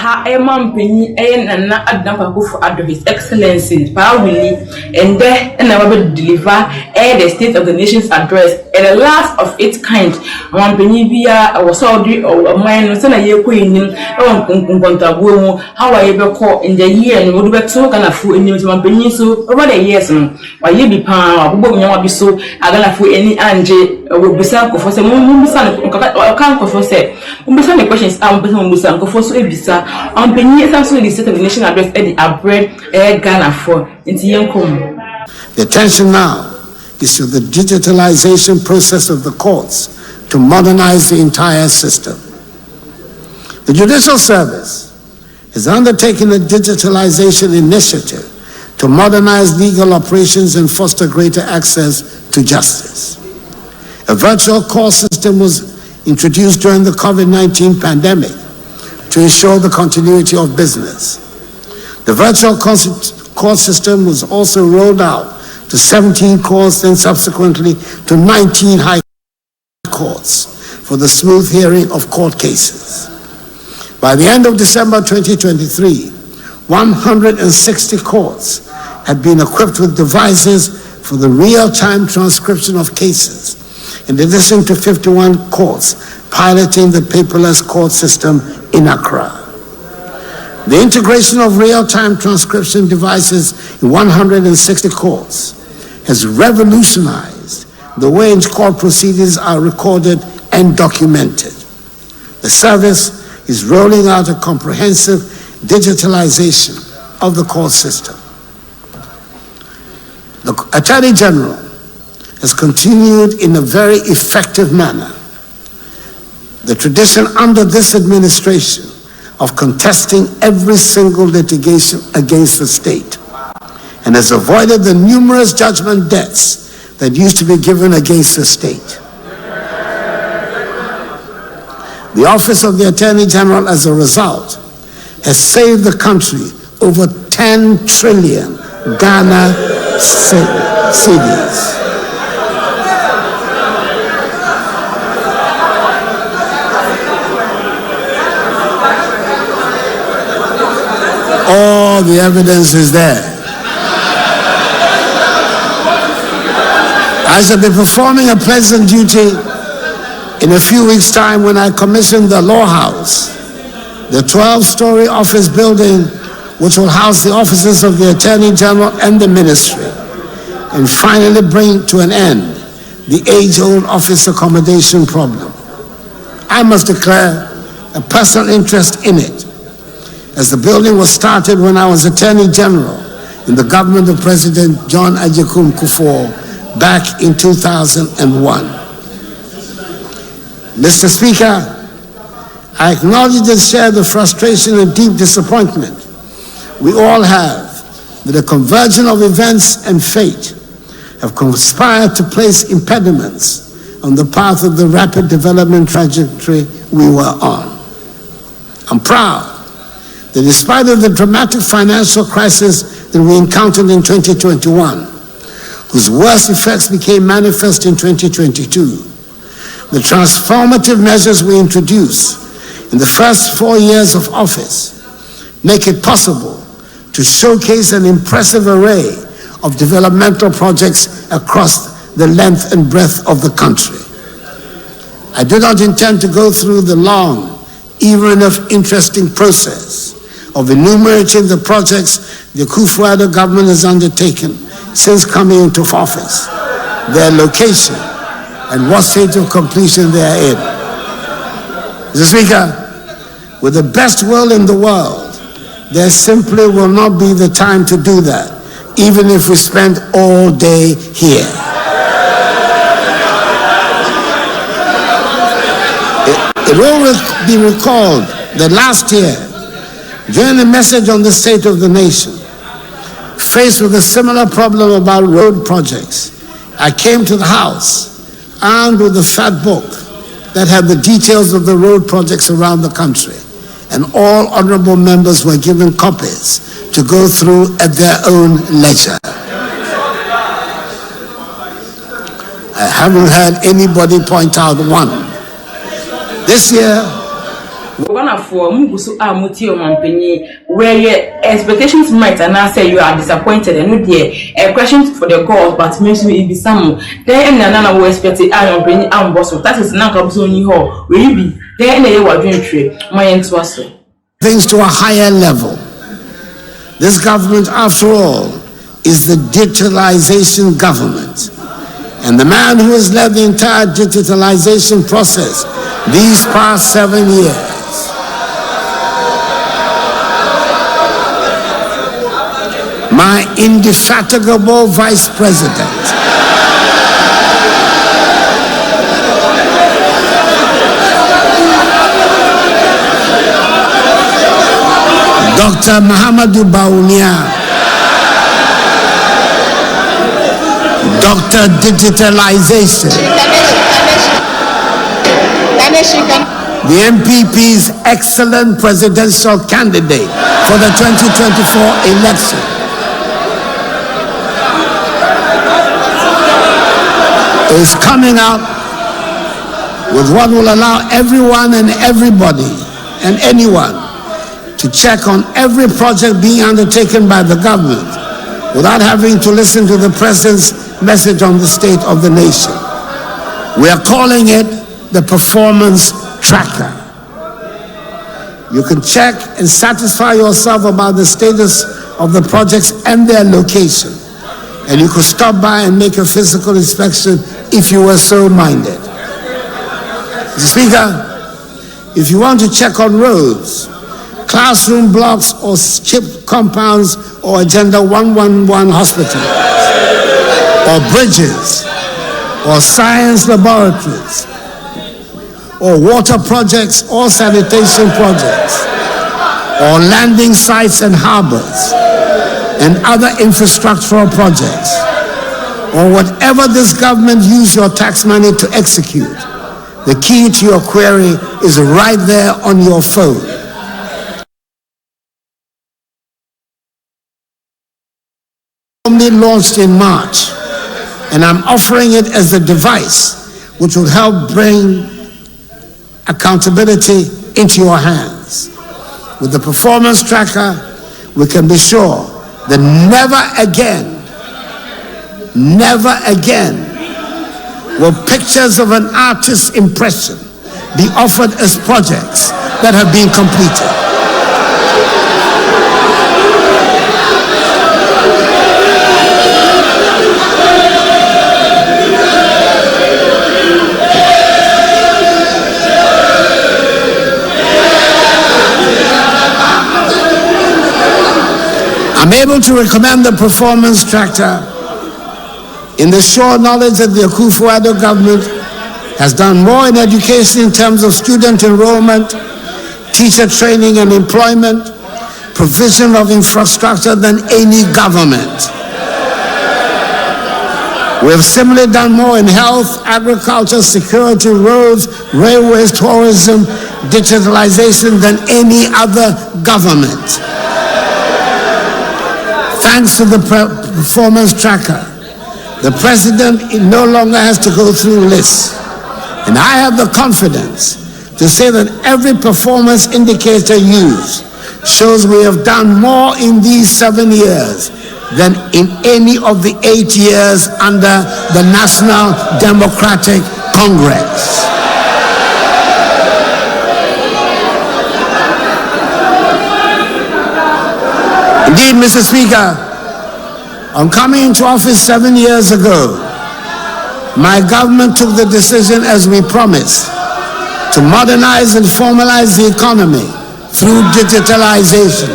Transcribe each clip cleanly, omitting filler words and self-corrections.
ha penny and na Addo for Addo His Excellency Bawumia and there and I will deliver the State of the Nation's address and the last of its kind. One penny via a Saudi or a man was a year queen how I ever call in the year and would be so kind of food in one penny so over the years why you be pound or be so I gonna for any Angie will be some for some can't for say the questions I'm for so bisa penny the State of the Nation address Eddie Abred Ghana for into young. The attention now is to the digitalization process of the courts to modernize the entire system. The Judicial Service has undertaken a digitalization initiative to modernize legal operations and foster greater access to justice. A virtual court system was introduced during the COVID-19 pandemic to ensure the continuity of business. The virtual court system was also rolled out to 17 courts and subsequently to 19 high courts for the smooth hearing of court cases. By the end of December 2023, 160 courts had been equipped with devices for the real-time transcription of cases, in addition to 51 courts piloting the paperless court system in Accra. The integration of real-time transcription devices in 160 courts has revolutionized the way in court proceedings are recorded and documented. The service is rolling out a comprehensive digitalization of the court system. The Attorney General has continued in a very effective manner the tradition under this administration of contesting every single litigation against the state, and has avoided the numerous judgment debts that used to be given against the state. The Office of the Attorney General, as a result, has saved the country over 10 trillion Ghana cedis. All the evidence is there. I shall be performing a pleasant duty in a few weeks' time when I commission the Law House, the 12-story office building which will house the offices of the Attorney General and the Ministry, and finally bring to an end the age-old office accommodation problem. I must declare a personal interest in it, as the building was started when I was Attorney General in the government of President John Agyekum Kufuor back in 2001. Mr. Speaker, I acknowledge and share the frustration and deep disappointment we all have that a convergence of events and fate have conspired to place impediments on the path of the rapid development trajectory we were on. I'm proud that despite of the dramatic financial crisis that we encountered in 2021, whose worst effects became manifest in 2022, the transformative measures we introduced in the first 4 years of office make it possible to showcase an impressive array of developmental projects across the length and breadth of the country. I do not intend to go through the long, even if interesting process of enumerating the projects the Kufuor government has undertaken since coming into office, their location, and what stage of completion they are in. Mr. Speaker, with the best will in the world, there simply will not be the time to do that, even if we spend all day here. It will be recalled that last year, during a message on the state of the nation, faced with a similar problem about road projects, I came to the House armed with a fat book that had the details of the road projects around the country, and all honorable members were given copies to go through at their own leisure. I haven't heard anybody point out one. This year, Ghana for Mugusu Amuti or Mampenny, where your expectations might and I say you are disappointed and no dear a question for the goal, but maybe it be some. Then Nana will expect it and bring it boss. That is not absolutely whole. Will you be there in a year dream tree? My answer was things to a higher level. This government, after all, is the digitalization government. And the man who has led the entire digitalization process these past 7 years my indefatigable Vice President, Dr. Bawumia, Dr. Digitalization, the MPP's excellent presidential candidate for the 2024 election. Is coming out with what will allow everyone and everybody and anyone to check on every project being undertaken by the government without having to listen to the president's message on the state of the nation. We are calling it the Performance Tracker. You can check and satisfy yourself about the status of the projects and their location. And you could stop by and make a physical inspection if you were so minded. Mr. Speaker, if you want to check on roads, classroom blocks or chip compounds or Agenda 111 hospitals, or bridges, or science laboratories, or water projects or sanitation projects, or landing sites and harbors, and other infrastructural projects, or whatever this government use your tax money to execute, the key to your query is right there on your phone. Only launched in March, and I'm offering it as a device which will help bring accountability into your hands. With the Performance Tracker, we can be sure that never again will pictures of an artist's impression be offered as projects that have been completed. I'm able to recommend the Performance Tracker in the sure knowledge that the Addo government has done more in education in terms of student enrollment, teacher training and employment, provision of infrastructure than any government. We have similarly done more in health, agriculture, security, roads, railways, tourism, digitalization than any other government. Thanks to the Performance Tracker, the president no longer has to go through lists. And I have the confidence to say that every performance indicator used shows we have done more in these 7 years than in any of the 8 years under the National Democratic Congress. Indeed, Mr. Speaker, on coming into office 7 years ago, my government took the decision, as we promised, to modernize and formalize the economy through digitalization.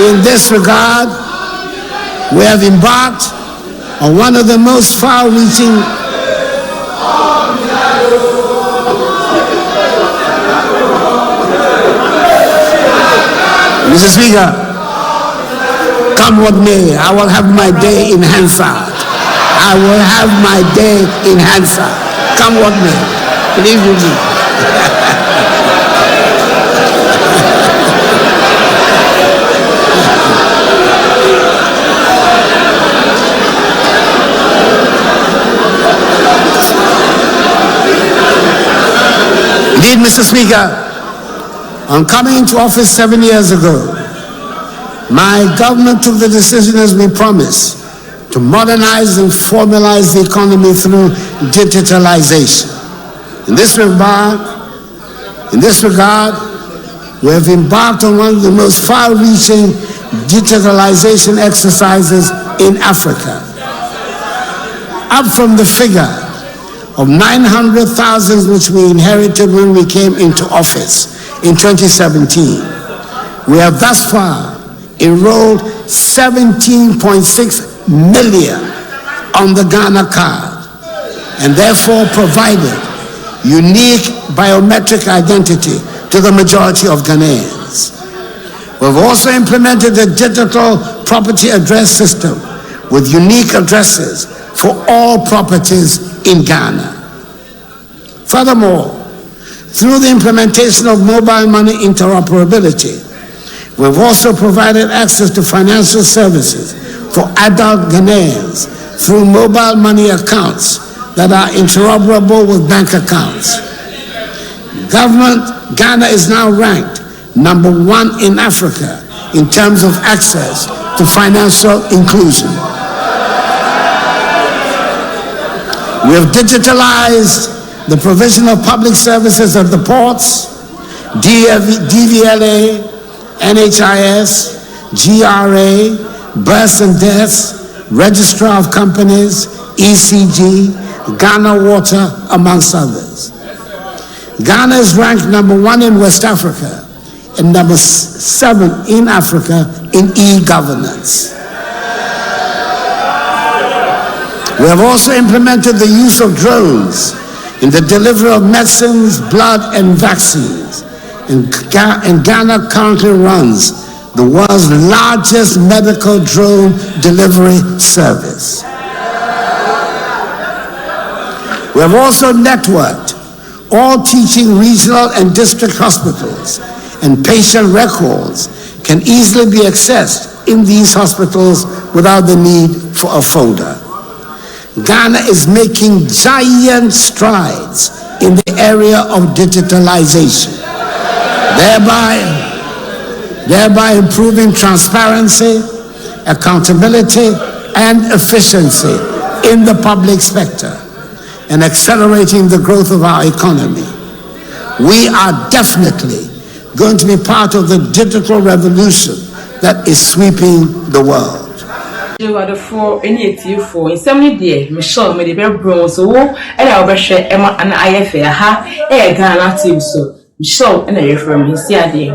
In this regard, we have embarked on one of the most far-reaching Mr. Speaker, come what may, I will have my day in Hansard. I will have my day in Hansard. Come what may. Believe you me. Indeed, Mr. Speaker, On coming into office 7 years ago, my government took the decision as we promised to modernize and formalize the economy through digitalization. In this regard, we have embarked on one of the most far-reaching digitalization exercises in Africa. Up from the figure of 900,000 which we inherited when we came into office in 2017, we have thus far enrolled 17.6 million on the Ghana card, and therefore provided unique biometric identity to the majority of Ghanaians. We've also implemented a digital property address system with unique addresses for all properties in Ghana. Furthermore, through the implementation of mobile money interoperability, we've also provided access to financial services for adult Ghanaians through mobile money accounts that are interoperable with bank accounts. Ghana is now ranked #1 in Africa in terms of access to financial inclusion. We have digitalized the provision of public services at the ports, DVLA, NHIS, GRA, births and deaths, Registrar of Companies, ECG, Ghana Water, amongst others. Ghana is ranked #1 in West Africa and #7 in Africa in e-governance. We have also implemented the use of drones in the delivery of medicines, blood, and vaccines. And Ghana currently runs the world's largest medical drone delivery service. We have also networked all teaching regional and district hospitals, and patient records can easily be accessed in these hospitals without the need for a folder. Ghana is making giant strides in the area of digitalization, thereby improving transparency, accountability, and efficiency in the public sector and accelerating the growth of our economy. We are definitely going to be part of the digital revolution that is sweeping the world. For any for in 70 days, Michelle made a very bronze so and I'll be share Emma and IFA ha Ghana team so Michelle and I from his idea.